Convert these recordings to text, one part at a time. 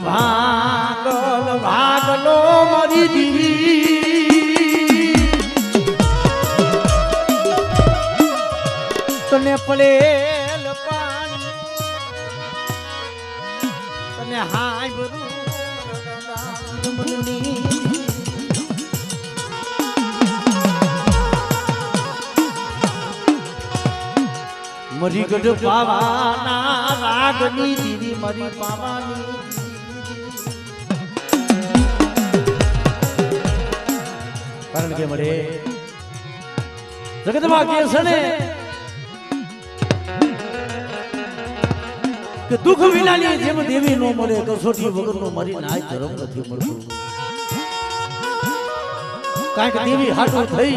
ભાગલ ભાગલો મારી દીવી તને પડેલ પાણી તને હાય બરું મરી ગઢ પાવાના રાગની દીદી મરી પાવાની કારણ કે મળે જગતમાં કે છે ને કે દુઃખ વિનાની જેમ દેવી નો મળે કસોટી વગરનો મરી નાય ધર્મ નથી મળતું કાંઈક દેવી હાટું થઈ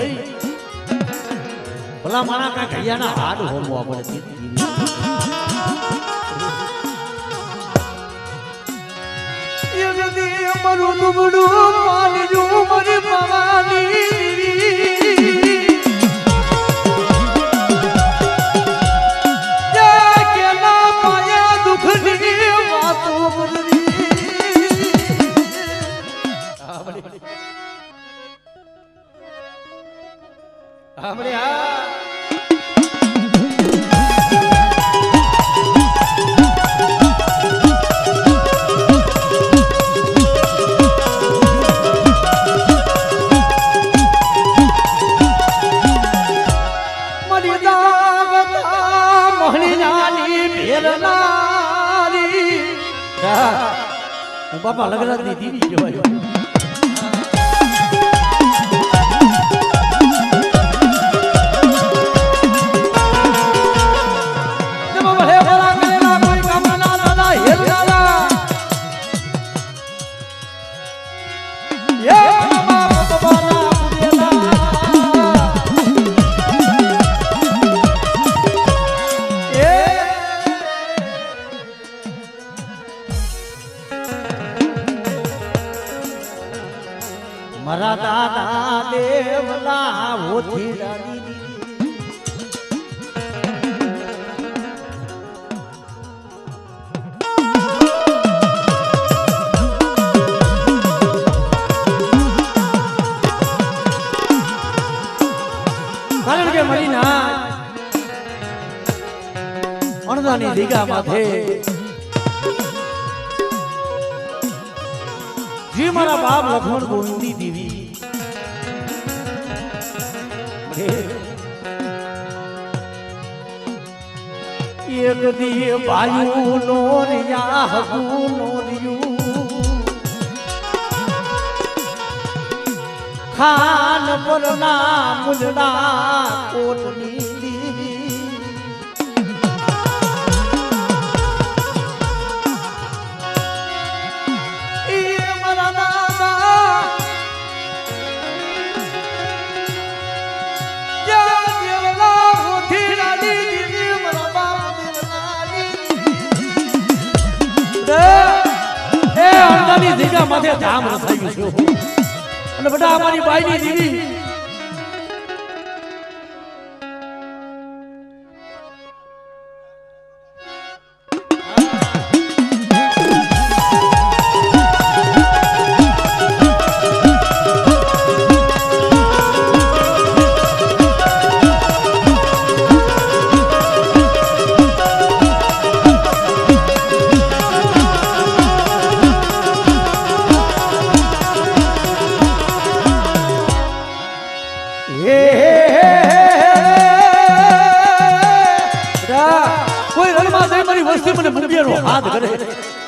ભલા માણા કાંઈક હૈયાના હાડ હોમવા પડે મારું દુબડું પાલજું મરી પાવાની બાપા લગરાજની દીદી કહેવાય મારા દાદા દેવલા હોથી ડાડી કારણ કે મરી ના અણદાની દીગા માથે જી મારા બાપ લખમણ ગોવિંદી દેવી એક દી ભાયુ નો રિયા હકુ નો રિયું ખાન પર ના મુજડા કોટની માથે ધામ રસાયું છે અને બધા અમારી બાઈની દીવી કોઈ રણમાં જઈ મારી વસ્તી મને મુંબીનો હાથ કરે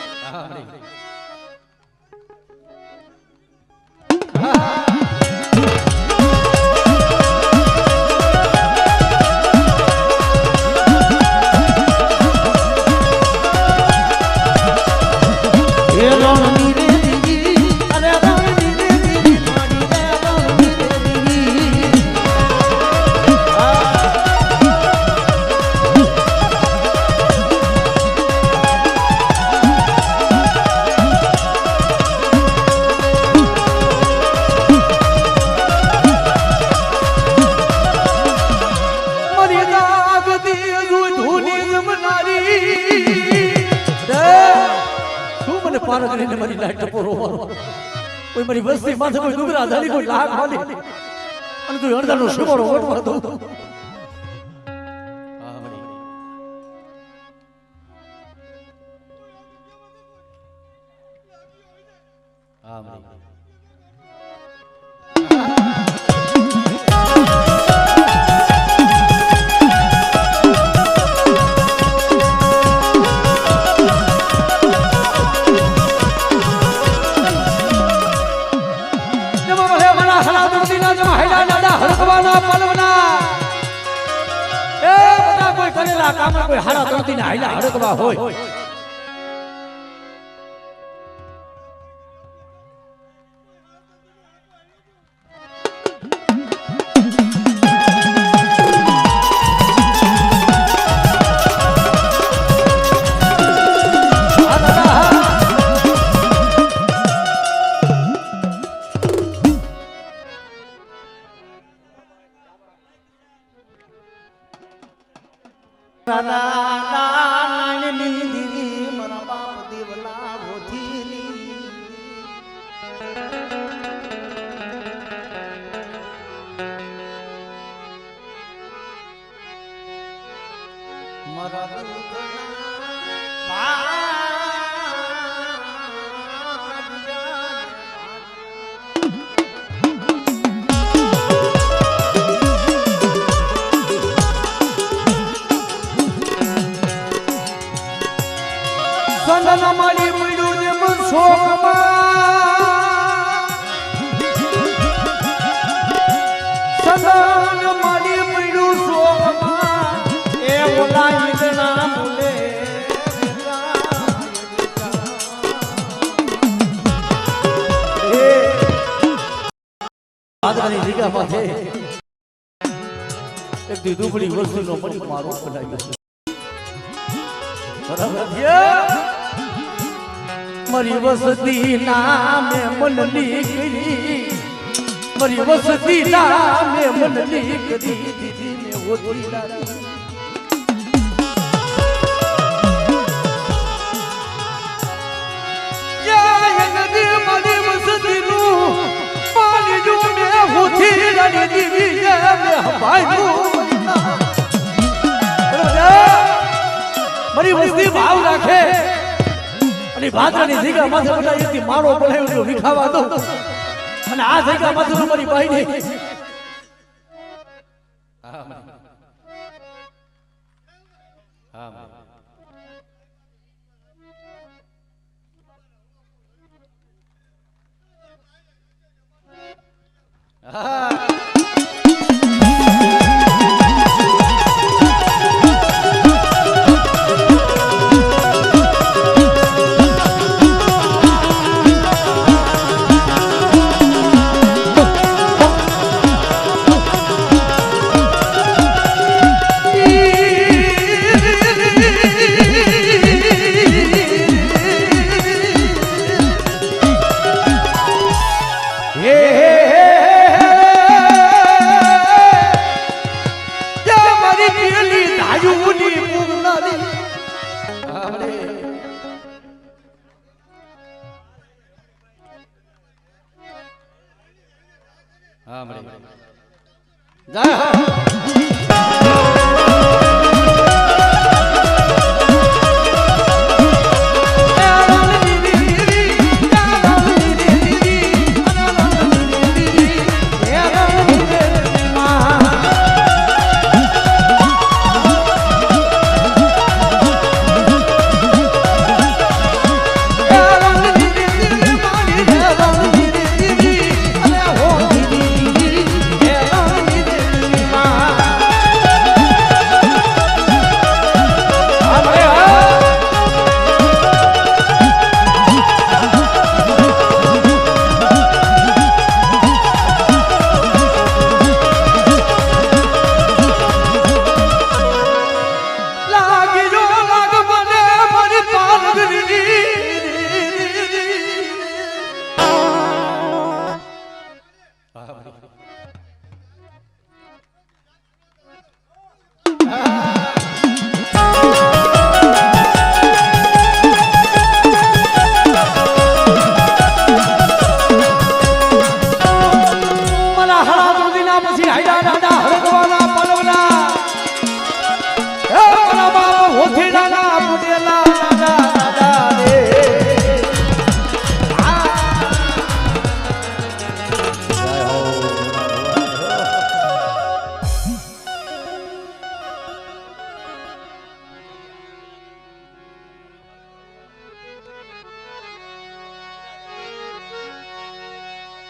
મને પાર કરીને મારી લાઈટ ટપોરો કોઈ મારી વસ્તી માથે કોઈ ડુગરા ધારી કોઈ લાગ વાલી અને તું અડધાનો સુમારો ઓટવા દઉં કામ કોઈ હારા તણતી ને હાઈલા હડકવા હોય દુબળી વસ્તુનો મળી મારો બનાવ્યો મારી વસતી નામે મનની કરી મારી વસતી નામે મનની કરી દીદી ને ઓછી લાગી યા નદી મારી વસતી નું પાણી જો મે હોથી રાની દીદી મે ભાઈ મારી વસ્તી ભાવ રાખે અને ભાદરાની જગ્યા માથે બધાથી મારો બોલાવ્યો વિખાવા દો અને આ જગ્યા માથે મારી ભાઈ ને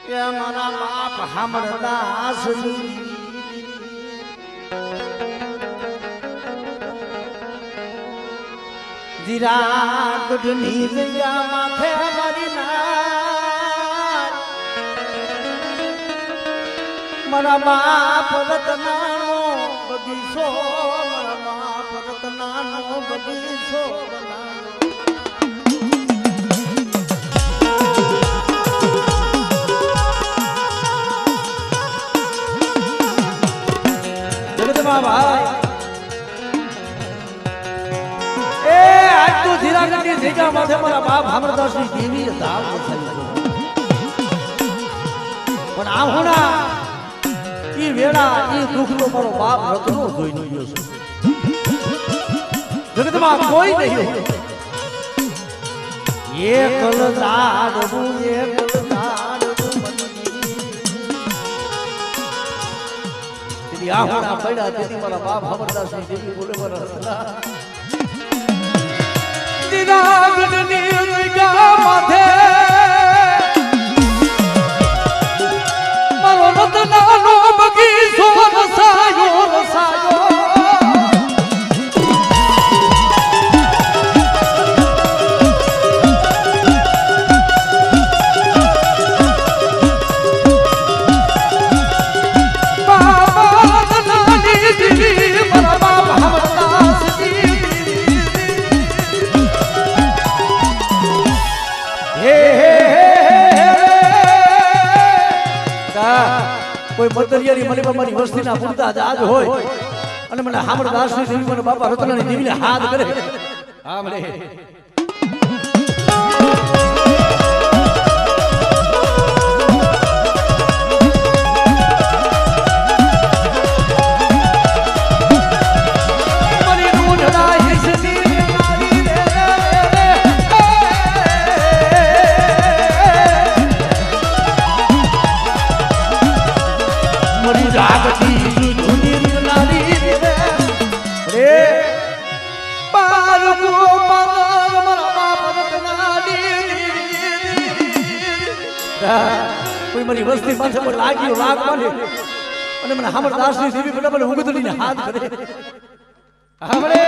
એ મારા બાપ હામળદાસ જીરાગઢની જગ્યા માથે મારી નાર મારા બાપ રતનાનો બગીચો મારા બાપ રતનાનો બગીચો જગતમાં ભાઈ જીરાગઢની જગ્યા માથે મારા બાપ હામળદાસની દેવી ધામ પણ આ હોણા ઈ વેળા ઈ દુઃખ તો મારો બાપ રતનો જોઈ ગયો છે જગતમાં કોઈ નહીં એકલ ઝાડવું તેથી આ હોણા પડ્યા તેથી મારા બાપ હામળદાસની દેવી બોલે મારા જીરાગઢની જગ્યા માથે મારો રતનાનો બગીચો રસાયો રસાયો કોઈ મતરિયાની મને મારી વસ્તીના પૂરતા આજ હોય અને મને હામળદાસની દેવી મને બાપા રતનાની દેવીને હાથ કરે હા મને કોઈ મારી વસ્તી પાસે લાગ્યો રાગ માને અને મને હામળદાસની દેવી મને મને ઉગદડીને હાથ કરે હામળે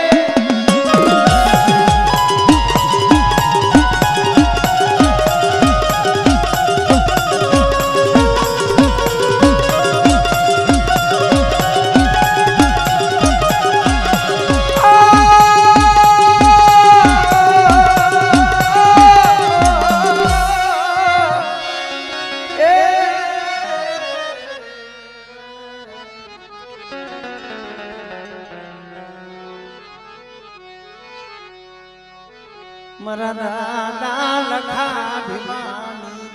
મારા દાદા લખા ભીમાની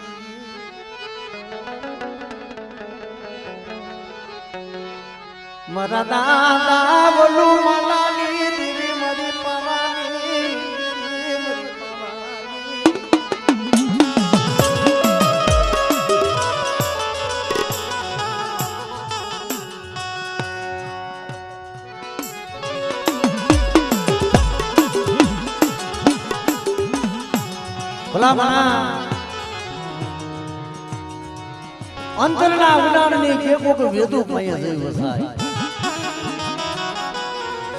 મારા દાદા બોલું માલાની દીવી મારી પાવાની ભલામણા અંતરના ઉડાણની કેકો કે વેદુ પાયા જઈ વસાય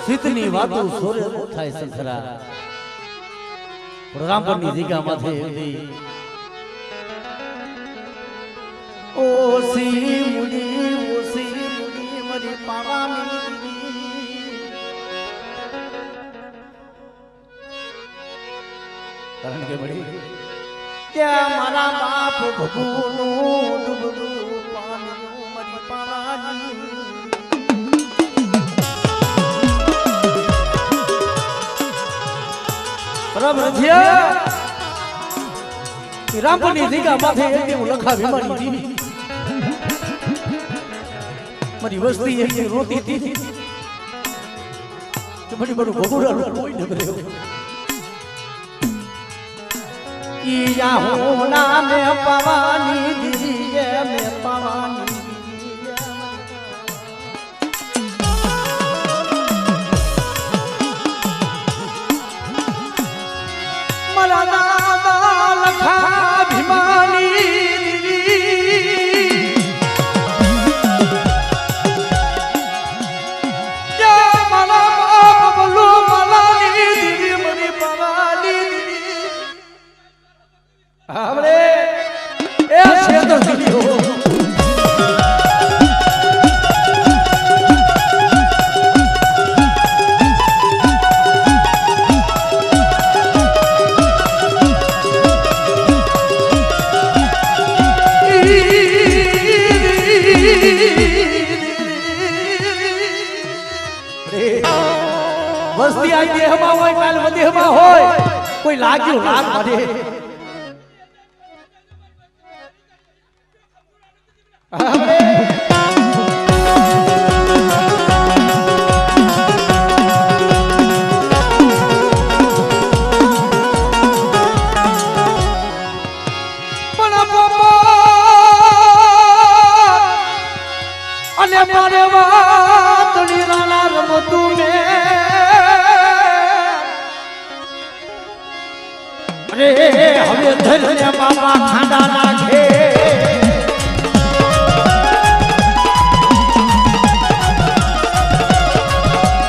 શીતની વાતો સોરે થાય સંખરા રામપરની જગ્યા માથે ઓસી મુડી મારી પાવાની કારણ કે બડી ત્યાં મારા બાપ ભગુનું દુબડું પાણીનું મારી પાવાની બરાબર છે રામપરની જગ્યા માથે એક લખા ભીમાની દેવી મારી વસ્તી એક રોતી હતી કે બડી બડું ભગુડાનું કોઈ ન કરે किया होना में पवानी दीजिए में पवानी मला दादा लखा भिमानी ઉતારતી ગયો. વસ્તી આ દેહમાં હોય કાલ વધેમાં હોય કોઈ લાગ્યું લાગ પડે. અને મારે વાતડી રાણા રમતું મે હવે ધરને બાપા ખાંડા નાખે.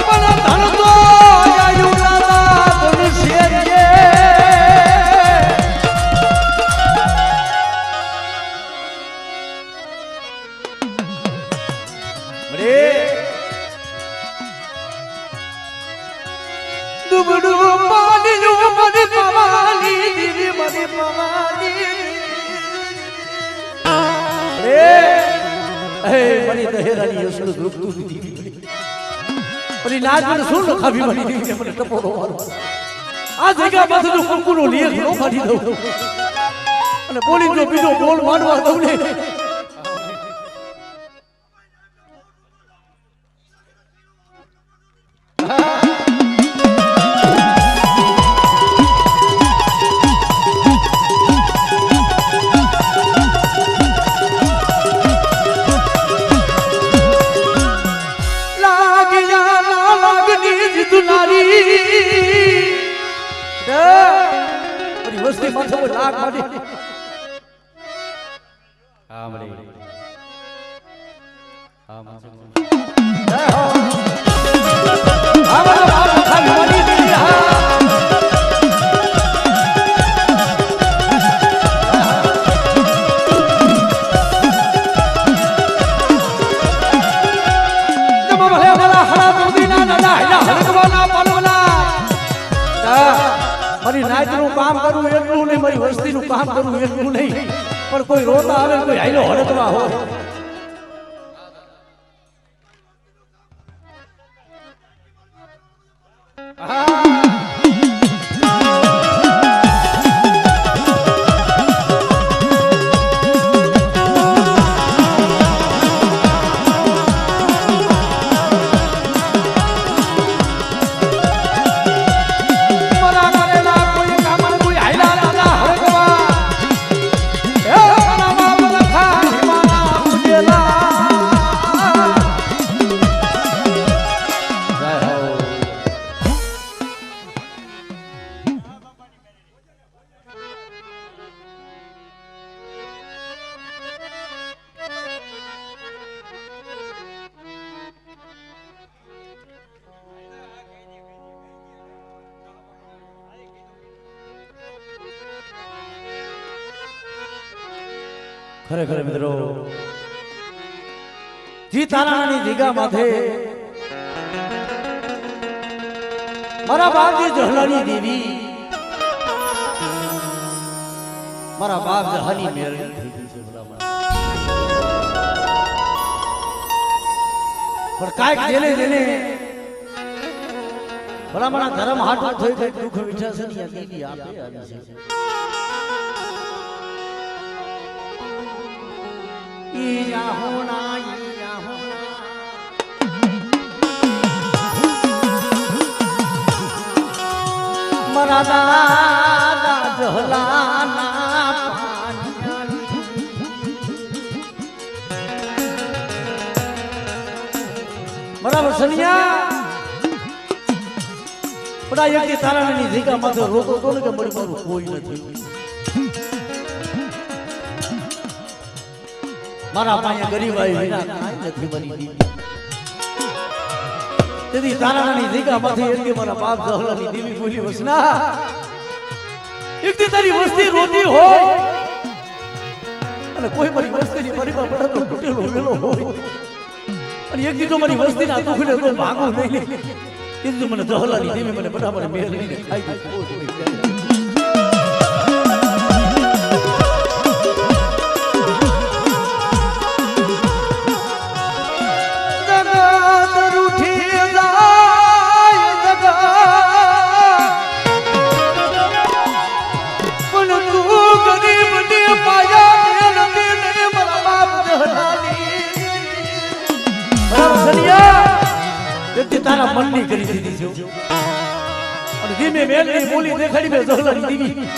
પણ ધરતો આયુ રાધા ધનુષ્ય રે. ડુબડું પાણીનું મને પવાની દીદી મને પવાની મને દહેરાની યસનું દુખતું દીદી પણ નાચ મને શું લખાવી મને દીદી મને ટપોરો મારો. આ જગ્યા પાછળ કંકુનો લેખ નો કાઢી દઉં અને પોલીસ જો બીજો બોલ મારવા દઉં ને વસ્તી માથે કોઈ લાગ મારી. હા મળી હા માથે જય હો હા મારા બાપ ખાલી મળી દીધી. હા જમા ભલે વાલા હરા મોદીના દાદા હેલા હરકવાના પાલવાના. મારી નાચનું કામ કરવું એટલું નહીં, મારી વસ્તીનું કામ કરવું એટલું નહીં, પણ કોઈ રોતા આવે કોઈ હાઈલો હડકવા હોય. ખરેખર મિત્રો જી તારાની જગ્યા માથે મારા બાપજી જહલાની દેવી મારા બાપ જહાની મેર પણ કાંઈક જેને જેને ભલામણા ધર્મ હાટું થઈ થઈ દુઃખ મીઠા છે ને દેવી આપે આવી છે. ઈયા હોના મારા દાદા જહલાના બરાબર સનિયા બડા એક તારાની જગ્યા માથે રોતો તો ને કે મારું મારું કોઈ નથી. મારા પાસે ગરીબાઈ વિના કાંઈ નથી બની દીધી. તેથી તારાની જગ્યા માથે એક મારા બાપ જહલાની દેવી બોલી વસના એક તારી વસ્તી રોતી હોય અને કોઈ મારી મારી બાપડા તો તૂટેલો વેલો હોય અને એક દીધો મારી વસ્તીના દુખને તો ભાગું નહીં કીધું મને દહલાની દેવી મને બરાબર મેળવીને ખાઈ દીધું તારા મનની કરી દીધી છે અને ધીમે મેલની બોલી દેખાડી મે જહલાની દીવી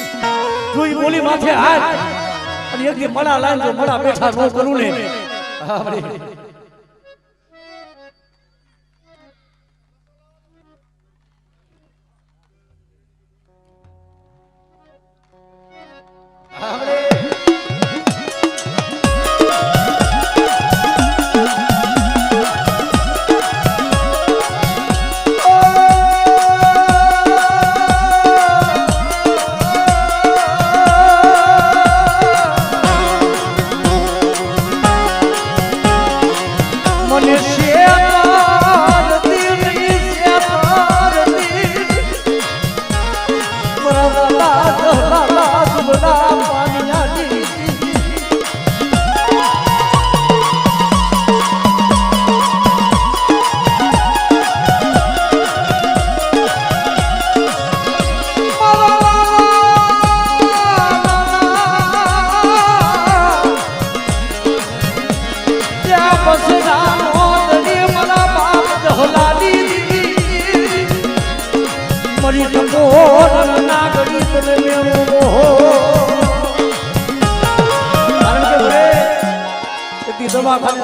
જોઈ બોલી માથે હાથ અને એક દી મડા લાઈન જો મડા બેઠા નો કરું ને આપણે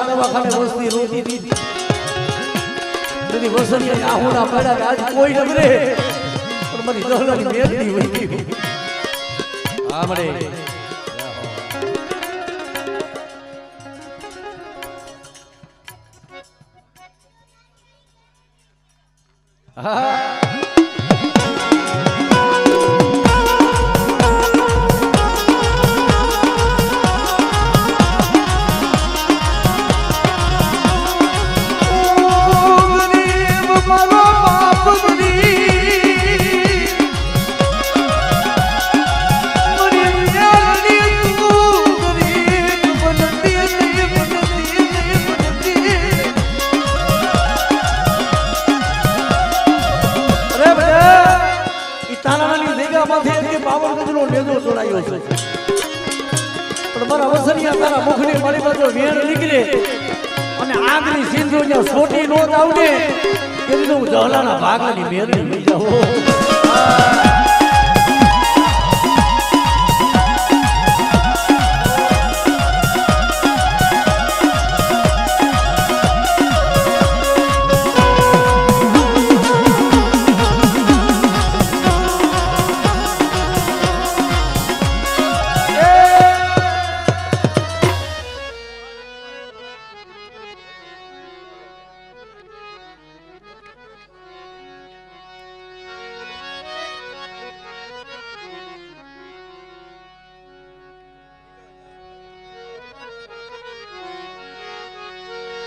દવાખાને વસ્તી રોતી દીધી બધી વસની આહુડા પડ્યા આજ કોઈ નબરે પણ મારી દહલાની મેદની વહી ગઈ આમડે તારા મુખની મારી બાજુ વેણ નીકળે અને આગની સિંધુ જ્યાં છોટી નો આવડે એ હું જહલાના ભાગની મેરની લઈ જાઉં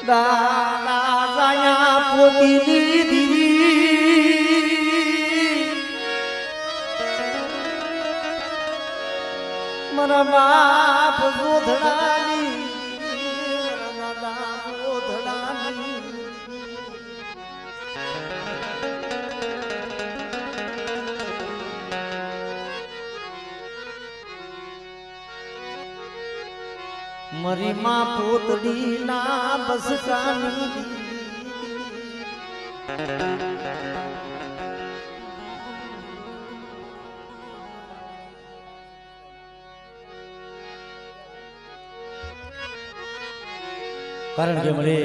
દાના જાયા પોતીની દીવી મારા બાપ ગોધડાની મારા દાદા ગોધડાની મારી માં પોતડી ના બસકાની કારણ કે મને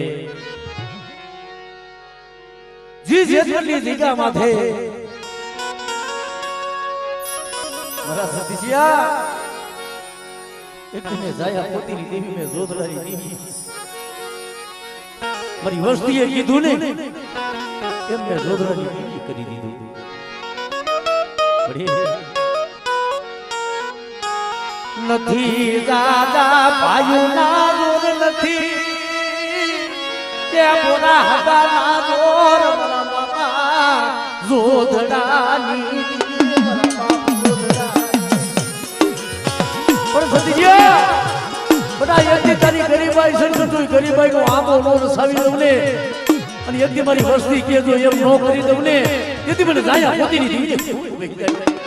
જી જેટલી જગ્યા માથે મારા સતીશિયા એકને જાયા પોતીની દેવી મે જોધરાની દેવી મારી વસ્તીએ કીધું ને એમ મે જોધરાની દેવી કરી દીધું નથી દાદા ભાઈઓના જોર નથી કે પોરા હગાના જોર મારા બાપા જોધડાની પણ સતીજી બડા એકથી તારી ગરીબાઈ સંકટ હોય ગરીબાઈ નો આંબો નો રસાવી દઉં ને અને એકથી મારી વસ્તી કેજો એમ નો કરી દઉં ને તેથી મને જાયા પોતીની દીવી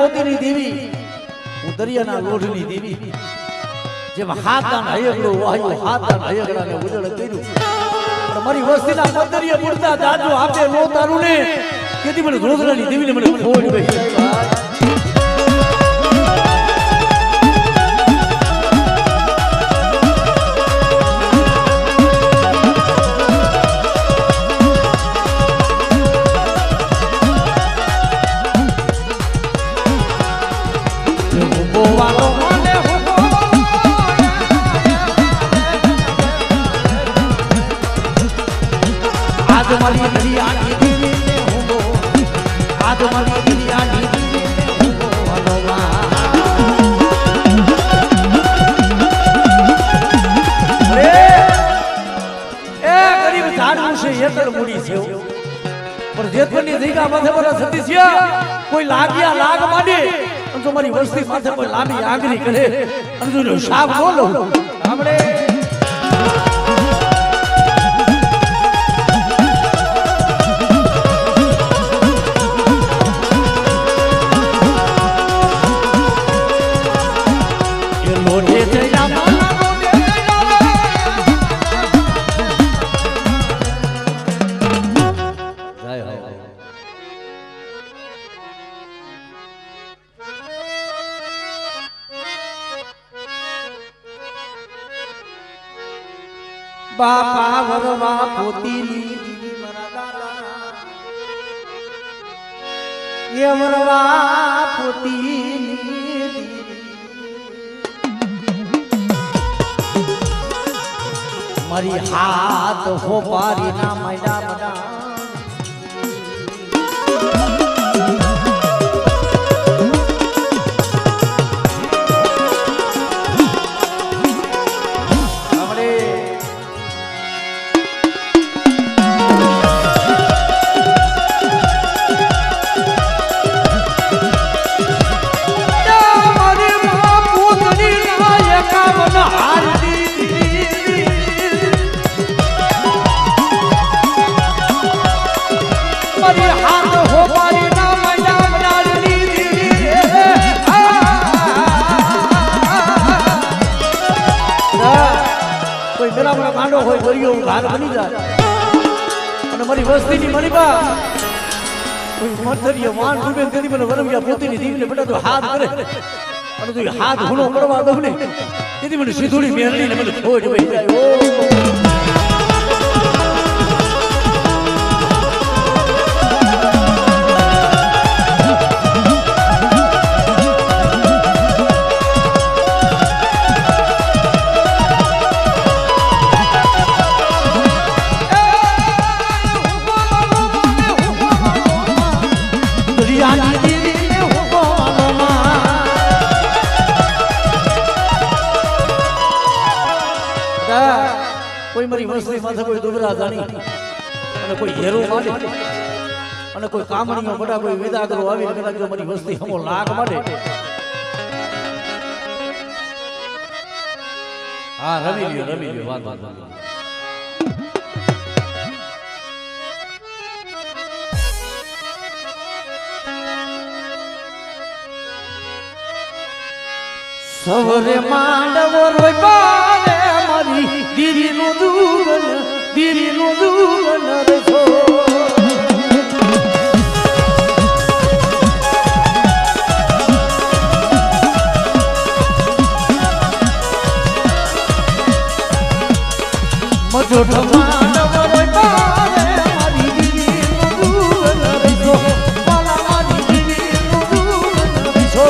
પોતીની દેવી હું દરિયાના લોઢની દેવી જેમાં હાથાન હયગડો વાયુ હાથાન હયગડાને ઉજળ કર્યું પણ મારી વસ્તીના પદરિયા પૂરતા દાદુ આપે નો તારું ને તેથી મને રોદરાની દેવીને મને ખોડ ગઈ કોઈ લાગ્યા લાગ માંડે અને જો મારી વસ્તી માથે કોઈ લાંબી આંગળી કરે અને જો સાપ ન લઉં આપણે બાપા વરવા પોતીની એ વરવા પોતીની મારી હાથ હોપારી ના મૈડા બના હોય દરિયો ઘાર બની જાય અને મારી વસ્તીની મારી બા કોઈ મધરિયો વાન ડૂબે તેથી મને વરમિયા પોતીની દીવીને બેટા તો હાથ કરે અને તું હાથ ઘણો કરવા દઉં ને તેથી મને સીધુડી મેળવીને મને ખોજ વહી જાય કોઈ મારી વસ્તી માથે કોઈ દુબરા જાણી અને કોઈ હેરો માંડે અને કોઈ કામણીઓ બડા કોઈ વિદાગરો આવીને કદાચ જો મારી વસ્તી હમો લાગ માંડે હા રમી લ્યો વાંધો નહીં. સવરે માંડવો રોય પારે મારી દીરીનું દુગન રસો મજોઠ માંડવો રોય પારે મારી દીરીનું દુગન રસો પાલા મારી દીરીનું દુગન રસો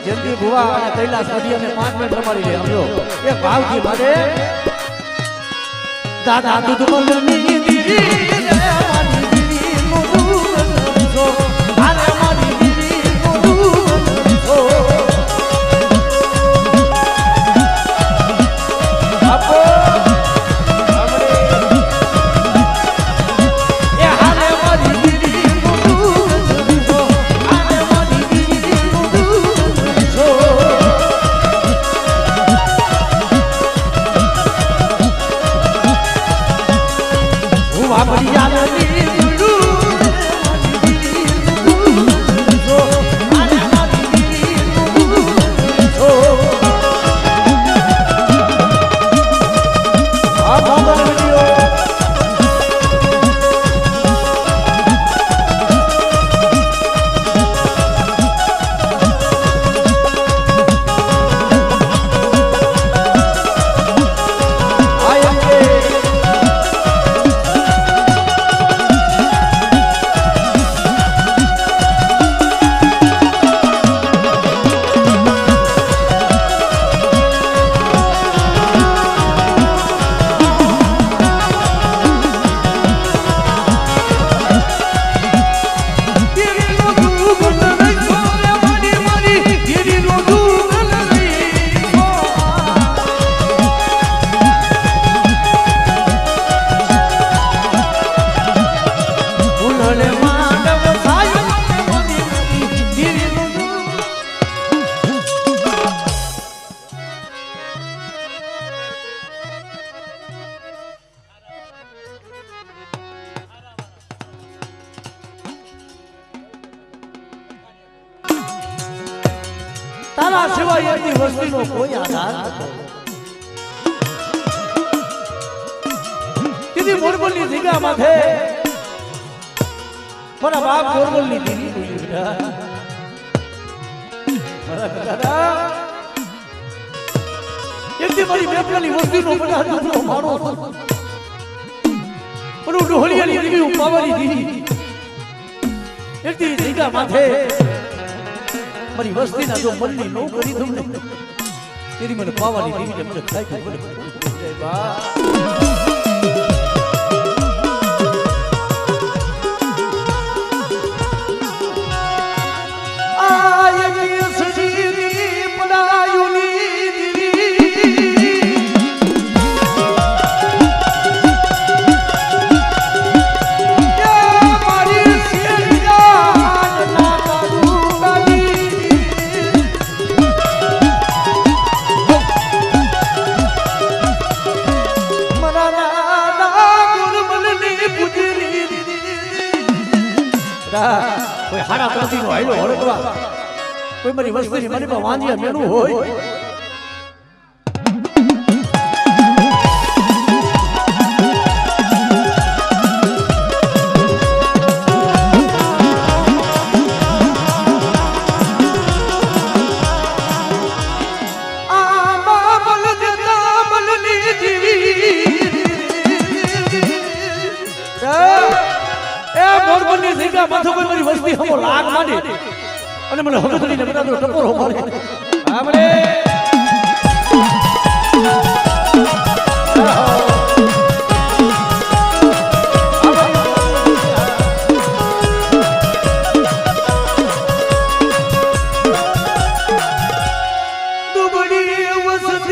જલ્દી ભુવા અને કૈલાસ નદી અને 5 મિનિટ રમાડી લે સમજો એક ભાવથી મારે દાદા દૂધ મલની દીદી રે મારી દીદી નો દૂધ છો આરે મારી દીદી નો દૂધ છો આપો हमरे એ હારે મારી દીદી નો દૂધ છો આરે મારી દીદી નો દૂધ છો વાપરી આલની દુડુ મારી દીદી નો દૂધ છો આરે મારી દીદી નો દૂધ છો આ ભાગનો વિડિયો તારા સિવાય એની વસ્તીનો કોઈ આધાર નતો કીધી મોરબલની જગ્યા માથે મારા બાપ મોરબલની દીદી બોલી બેટા દાદા એકદી મારી બેપલાની વસ્તીનો બધા દુખનો મારો પણ ડોહળિયાની દીદી પાવાની દીદી એકદી જગ્યા માથે મારી વસ્તીના જો મનની નો કરી દઉં ને તેરી મને પાવાની દીવી મને ખાઈ જય બા આયે સજીની પડાયુની દીવી યા મારી સિયા ના કોઈ હારા પ્રતિનો હાઈલો હળકવા કોઈ મારી વસ્તુની મારી પાસે વાંધિયા મેનું હોય મોરબલની જગ્યા માથે કોઈ મારી વસ્તી હમો લાગ માંડે અને મને હગતડીને બધા તો ટપોરો મારે આમરે દુબળી વસ્તી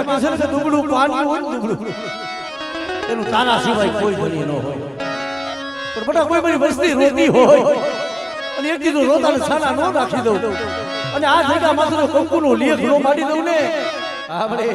માં કે છે કે દુબળું પાણી હોય ને દુબળું એનું તારા સિવાય કોઈ બની ન હોય પણ બટા કોઈ બની વસ્તી રોતી હોય અને એક દીધું રોતાને છાના ન રાખી દઉં અને આ જગ્યા માત્ર કંકુનો લેખ નો માડી દઉં ને આપણે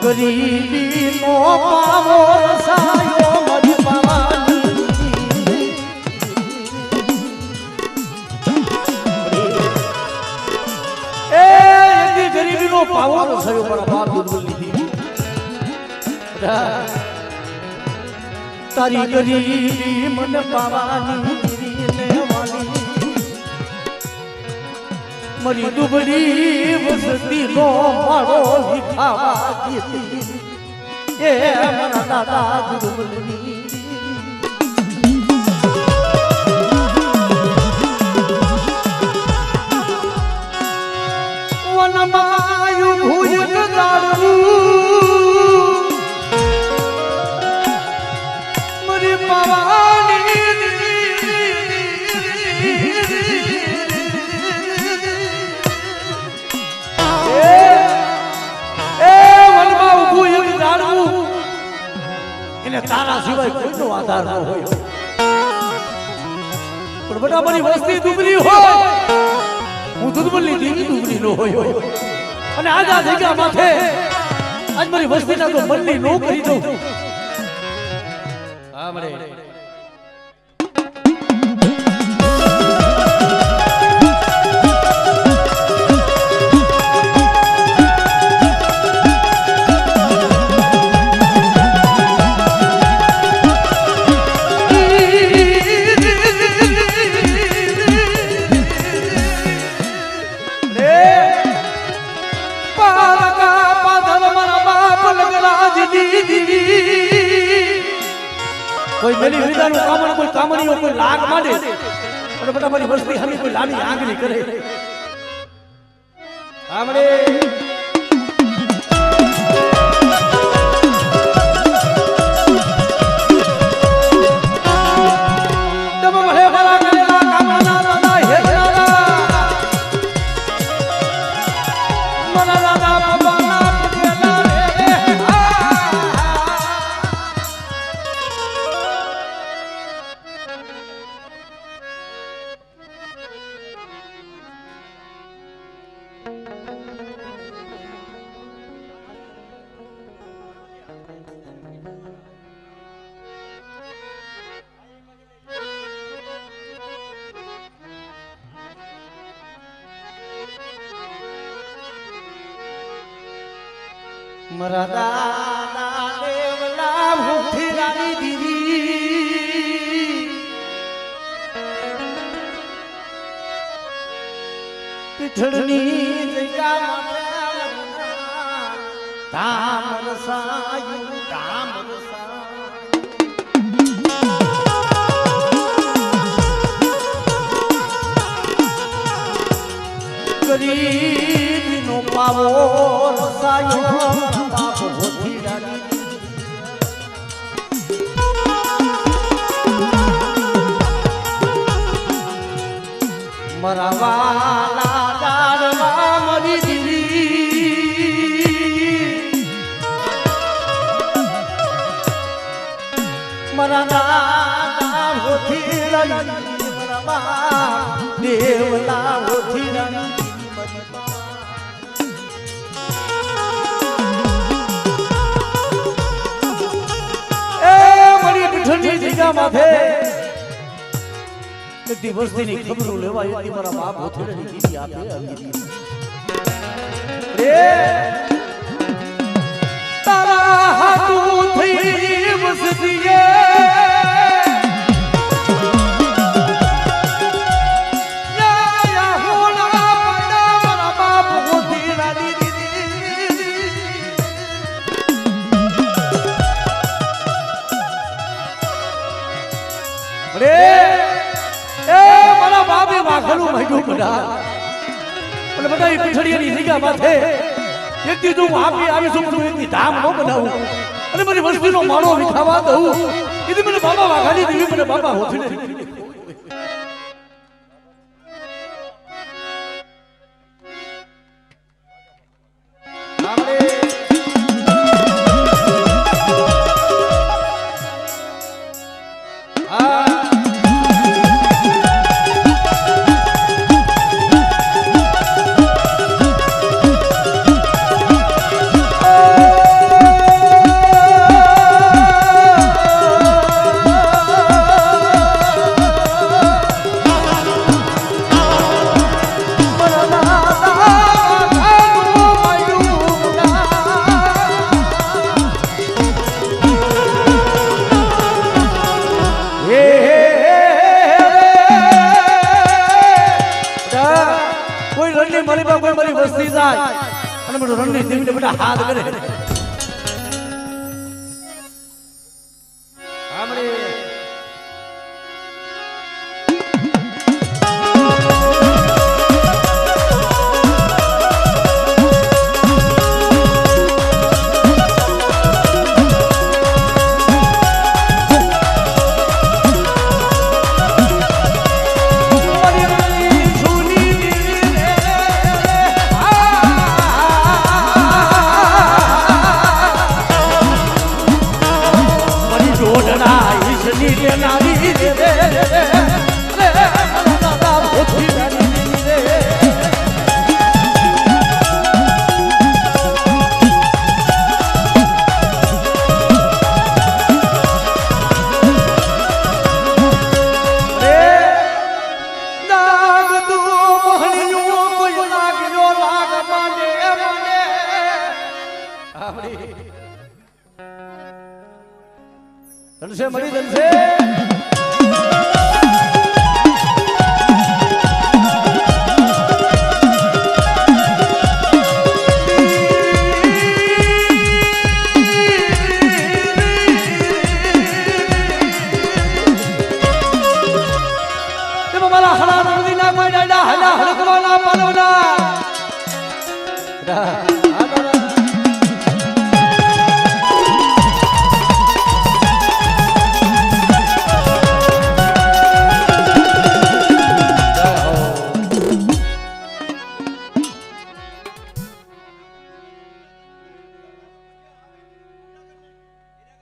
ગરીબી નો પાવો રસાયો મરી પાવાની એ ગરીબી નો પાવો રસાયો મારા બાપ દુર્બલી તારી ગરીબી મન પાવાની લેવાની મરી દુબળી વસતી નો મારો વિખાવા દીધી એ મારા દાદા દુબળી વનમાયું ભૂજ ગાળવું મરી પાવાની તારા સિવાય કોઈનો આધાર ન હોય પણ બટા મારી વસ્તી દુબળી હોય હું દુર્બલની દીવી દુબળી ન હોય અને આજ આ જગ્યા માથે આજ મારી વસ્તીના તો મનની નો કરી દઉં હા મરે કોઈ મેલી વિદાનું કામણ કોઈ કામણીઓ કોઈ લાગ માંડે અને બટા મારી વસ્તી હમી કોઈ લાની આંગળી કરે આમડે મારા દાદા દેવલા મુઠી રાની દીવી પીઠળની જગ્યા ધામ રસાયું ધામ રસાયું ગરીબનો પાવો રસાયો બાપ હોતી રાની મારા વાલા ડાળમાં મરી દીવી મારા દાદા હોથી રાણી મારા દેવલા હોથી રાણી ઠંડી જગ્યા માથે દિવસની ખબરો લેવા એથી મારા બાપ હોથેડી કીધી આપે રે તારા હાથું થઈ વસતીએ યા હોલા પડા મારા બાપ હોથેડા રે એ મારા બાપે વાઘલું માંડ્યું બધા અને બધા એ પીઠડીયાની જગ્યા માથે એક દીધું હું આપી આવીશું પણ એકની ધામ ન બનાવું અને મને વસ્તીનો માળો વિખાવા દઉં કીધું મને બાબા વાઘાની દેવી મને બાબા હોથીને અને બધું રણની દેવીને બધા હાથ કરે ધનશે મળી ધનશે